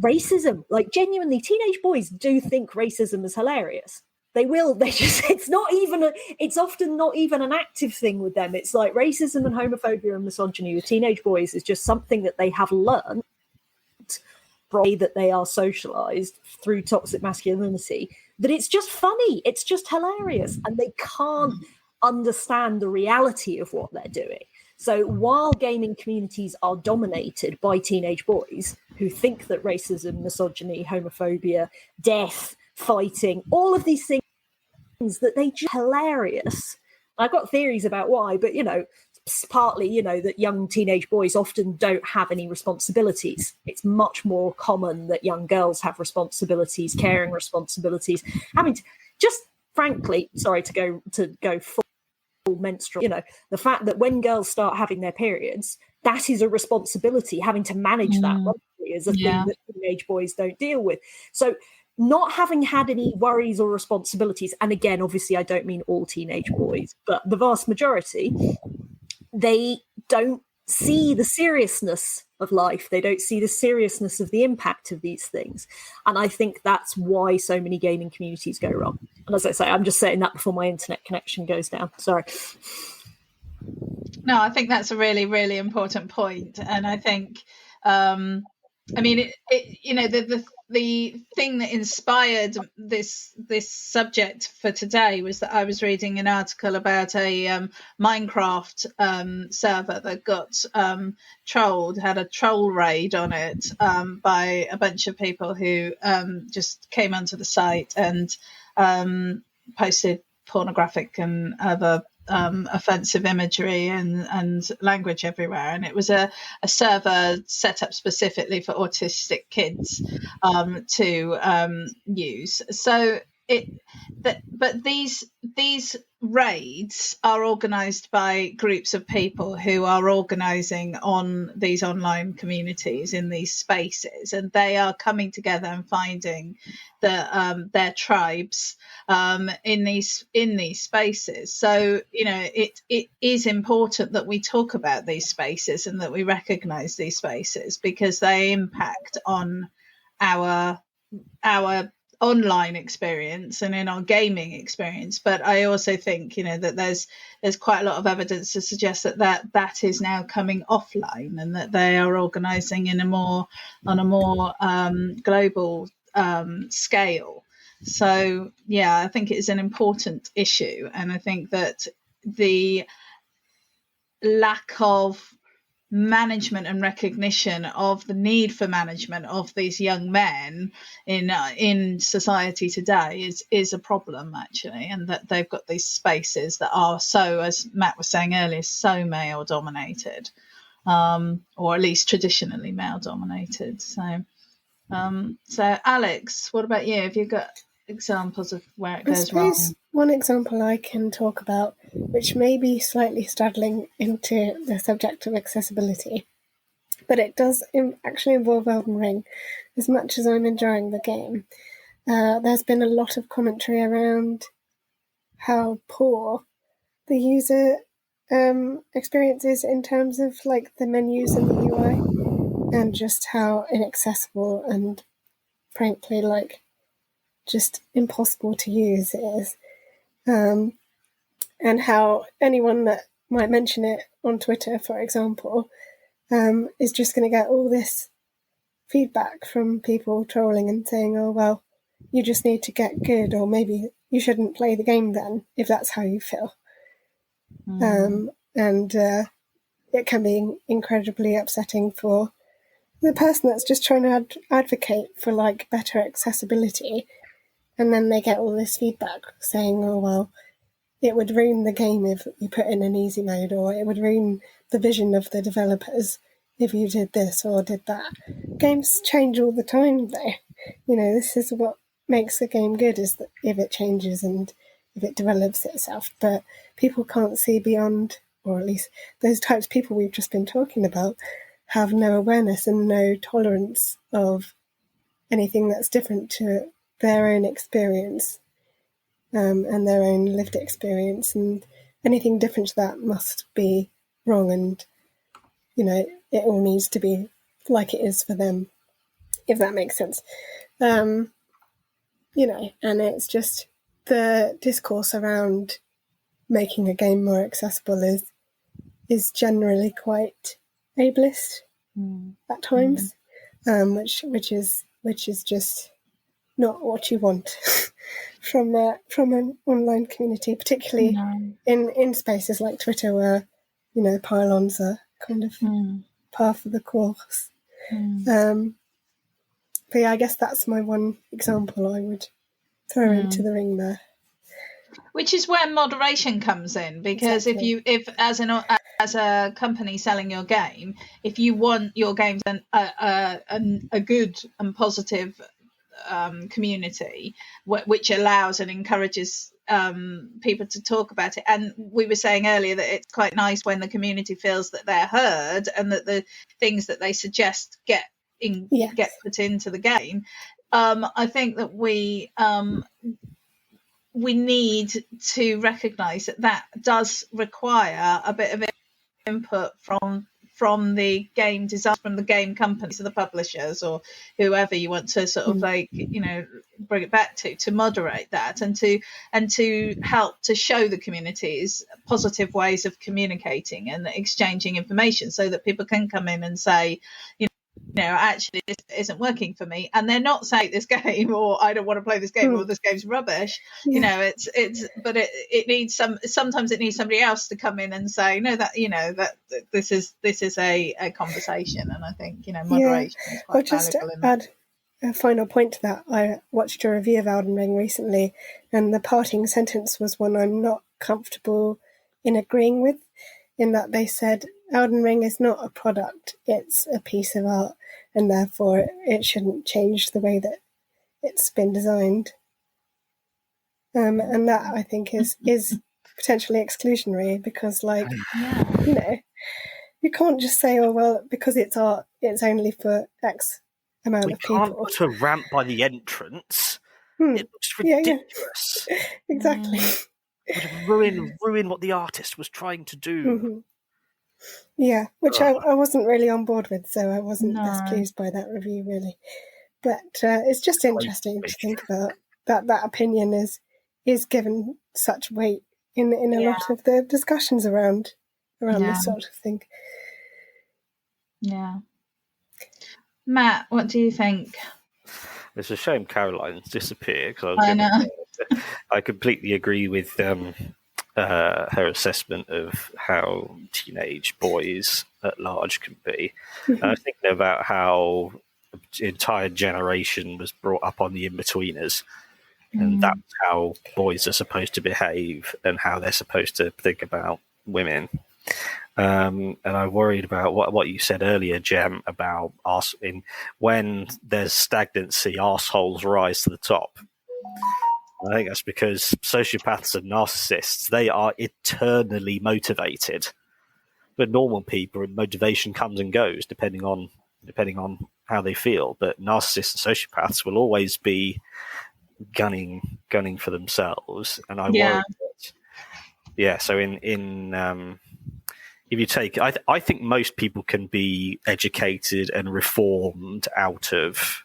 racism, like genuinely teenage boys do think racism is hilarious. They just, it's often not even an active thing with them. It's like racism and homophobia and misogyny with teenage boys is just something that they have learned, that they are socialized through toxic masculinity, that it's just funny, it's just hilarious, and they can't understand the reality of what they're doing. So while gaming communities are dominated by teenage boys who think that racism, misogyny, homophobia, death, fighting, all of these things that they just hilarious. I've got theories about why, but partly, that young teenage boys often don't have any responsibilities. It's much more common that young girls have responsibilities, caring responsibilities, having to just frankly, sorry to go full menstrual, the fact that when girls start having their periods, that is a responsibility. Having to manage that is a thing that teenage boys don't deal with. So not having had any worries or responsibilities, and again, obviously I don't mean all teenage boys, but the vast majority, they don't see the seriousness of life. They don't see the seriousness of the impact of these things. And I think that's why so many gaming communities go wrong. And as I say, I'm just saying that before my internet connection goes down. Sorry. No, I think that's a really, really important point. And I think, the thing that inspired this subject for today was that I was reading an article about a Minecraft server that got trolled, had a troll raid on it by a bunch of people who just came onto the site and posted pornographic and other offensive imagery and language everywhere, and it was a server set up specifically for autistic kids to use. So but these raids are organised by groups of people who are organising on these online communities in these spaces, and they are coming together and finding their tribes in these spaces. So it is important that we talk about these spaces and that we recognise these spaces, because they impact on our online experience and in our gaming experience. But I also think that there's quite a lot of evidence to suggest that is now coming offline, and that they are organising on a more global scale. So I think it is an important issue, and I think that the lack of management and recognition of the need for management of these young men in society today is a problem, actually, and that they've got these spaces that are so, as Matt was saying earlier, so male dominated, or at least traditionally male dominated. So Alex, what about you? Have you got examples of where it goes wrong? One example I can talk about, which may be slightly straddling into the subject of accessibility, but it does actually involve Elden Ring. As much as I'm enjoying the game, there's been a lot of commentary around how poor the user experience is in terms of like the menus and the UI, and just how inaccessible and frankly just impossible to use it is. And how anyone that might mention it on Twitter, for example, is just going to get all this feedback from people trolling and saying, oh, well, you just need to get good, or maybe you shouldn't play the game then, if that's how you feel. And it can be incredibly upsetting for the person that's just trying to advocate for like better accessibility, and then they get all this feedback saying, oh, well, it would ruin the game if you put in an easy mode, or it would ruin the vision of the developers if you did this or did that. Games change all the time, though. This is what makes a game good, is that if it changes and if it develops itself. But people can't see beyond, or at least those types of people we've just been talking about have no awareness and no tolerance of anything that's different to their own experience. And their own lived experience, and anything different to that must be wrong, and it all needs to be like it is for them, if that makes sense. And it's just the discourse around making a game more accessible is generally quite ableist at times, which is just not what you want from an online community, particularly in spaces like Twitter, where pylons are kind of par for the course. But I guess that's my one example I would throw into the ring there. Which is where moderation comes in, because if as a company selling your game, if you want your games a good and positive community, which allows and encourages people to talk about it, and we were saying earlier that it's quite nice when the community feels that they're heard and that the things that they suggest get put into the game. I think that we need to recognise that does require a bit of input from the game design, from the game companies or the publishers or whoever you want to sort of bring it back to moderate that and to help to show the communities positive ways of communicating and exchanging information, so that people can come in and say, actually this isn't working for me, and they're not saying this game, or I don't want to play this game, or this game's rubbish. But it needs sometimes it needs somebody else to come in and say, no, that this is a conversation. And I think moderation is quite valuable. I'll just add a final point to that. I watched a review of Elden Ring recently, and the parting sentence was one I'm not comfortable in agreeing with, in that they said Elden Ring is not a product, it's a piece of art, and therefore it shouldn't change the way that it's been designed. And that, I think, is potentially exclusionary, because, you can't just say, oh, well, because it's art, it's only for X amount of people. We can't put a ramp by the entrance. It looks ridiculous. Yeah. Exactly. It would ruin what the artist was trying to do. Mm-hmm. Yeah, which I wasn't really on board with, so I wasn't displeased by that review, really. But it's just interesting to think about that opinion is given such weight in a lot of the discussions around this sort of thing. Yeah. Matt, what do you think? It's a shame Caroline's disappeared, because I completely agree with her assessment of how teenage boys at large can be. I was thinking about how an entire generation was brought up on the in-betweeners, and that's how boys are supposed to behave and how they're supposed to think about women. And I worried about what you said earlier, Jem, about when there's stagnancy, arseholes rise to the top. I think that's because sociopaths and narcissists, they are eternally motivated. But normal people, motivation comes and goes depending on how they feel. But narcissists and sociopaths will always be gunning for themselves. And I worry that, so if you take, I think most people can be educated and reformed out of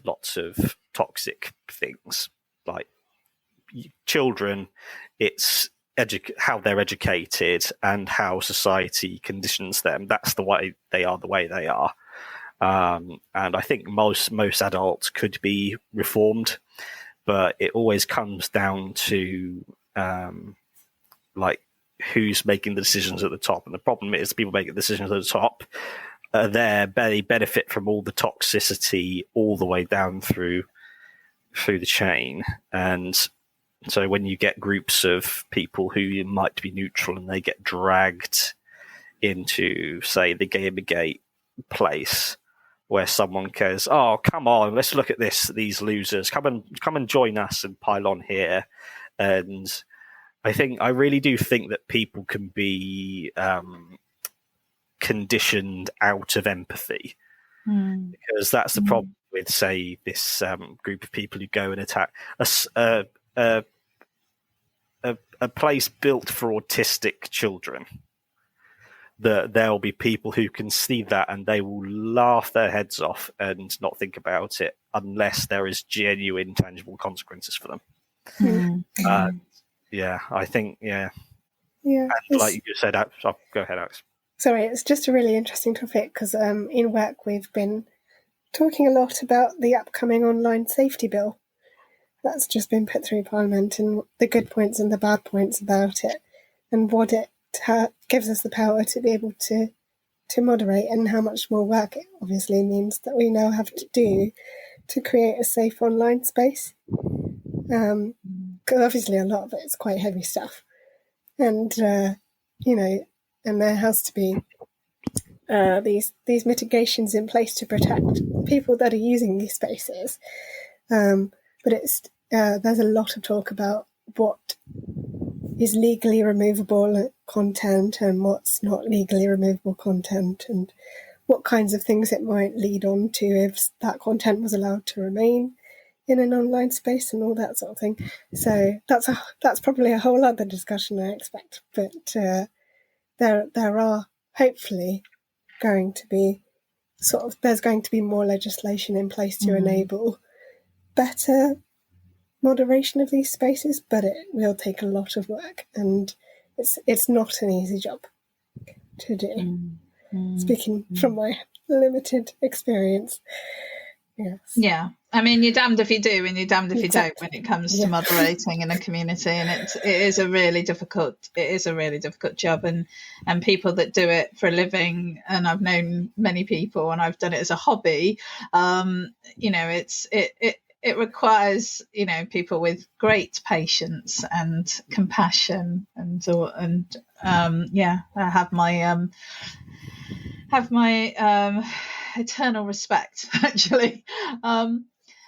lots of toxic things. Like children, it's how they're educated and how society conditions them. That's the way they are and I think most adults could be reformed, but it always comes down to who's making the decisions at the top. And the problem is people making decisions at the top, they benefit from all the toxicity all the way down through the chain. And so when you get groups of people who might be neutral and they get dragged into, say, the Gamergate place where someone goes, oh, come on, let's look at these losers, come and join us and pile on here. And I really do think that people can be conditioned out of empathy, because that's the problem with, say, this group of people who go and attack a place built for autistic children. There'll be people who can see that and they will laugh their heads off and not think about it unless there is genuine, tangible consequences for them. I think, and like you said, go ahead, Alex. Sorry, it's just a really interesting topic, because in work we've been talking a lot about the upcoming online safety bill that's just been put through Parliament, and the good points and the bad points about it, and what it gives us the power to be able to moderate, and how much more work it obviously means that we now have to do to create a safe online space. because obviously a lot of it is quite heavy stuff. And, and there has to be these mitigations in place to protect people that are using these spaces. But there's a lot of talk about what is legally removable content and what's not legally removable content, and what kinds of things it might lead on to if that content was allowed to remain in an online space and all that sort of thing. So that's probably a whole other discussion, I expect. But there are hopefully going to be there's going to be more legislation in place to enable better moderation of these spaces, but it will take a lot of work, and it's not an easy job to do. Speaking from my limited experience. Yes. Yeah. I mean, you're damned if you do and you're damned if you don't when it comes to moderating in a community, and it is a really difficult job, and people that do it for a living, and I've known many people, and I've done it as a hobby. It requires, people with great patience and compassion, and have my eternal respect, actually.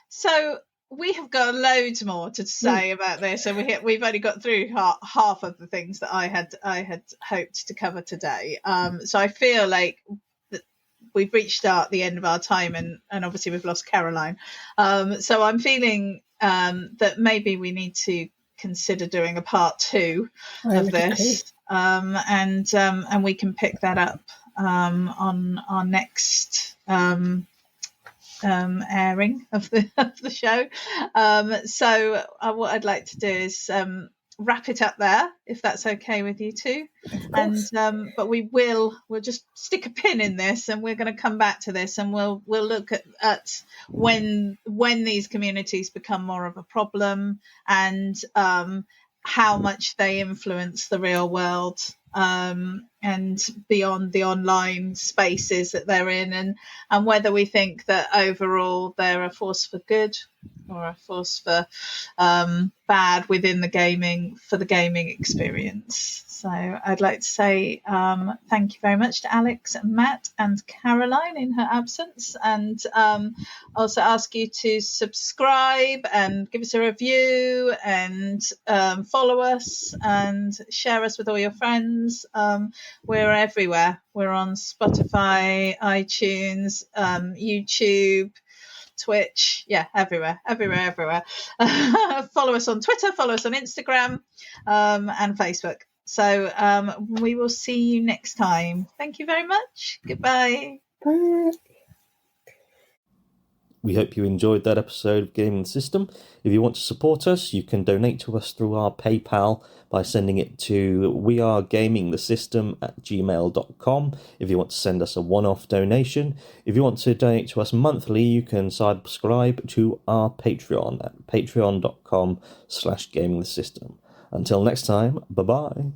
So we have got loads more to say about this, and we've only got through half of the things that I had hoped to cover today. So I feel like we've reached the end of our time, and obviously we've lost Caroline. So I'm feeling that maybe we need to consider doing a part 2 of this, and we can pick that up on our next airing of the show. So what I'd like to do is wrap it up there, if that's okay with you two. And but we'll just stick a pin in this, and we're going to come back to this, and we'll look at when these communities become more of a problem, and how much they influence the real world, and beyond the online spaces that they're in, and whether we think that overall they're a force for good or a force for bad within the gaming experience. So I'd like to say thank you very much to Alex, Matt and Caroline in her absence, and also ask you to subscribe and give us a review, and follow us and share us with all your friends. We're everywhere. We're on Spotify, iTunes, YouTube, Twitch, everywhere. Follow us on Twitter, follow us on Instagram, and Facebook. So we will see you next time. Thank you very much. Goodbye. Bye. We hope you enjoyed that episode of Gaming the System. If you want to support us, you can donate to us through our PayPal by sending it to wearegamingthesystem@gmail.com if you want to send us a one-off donation. If you want to donate to us monthly, you can subscribe to our Patreon at patreon.com/gamingthesystem. Until next time, bye-bye.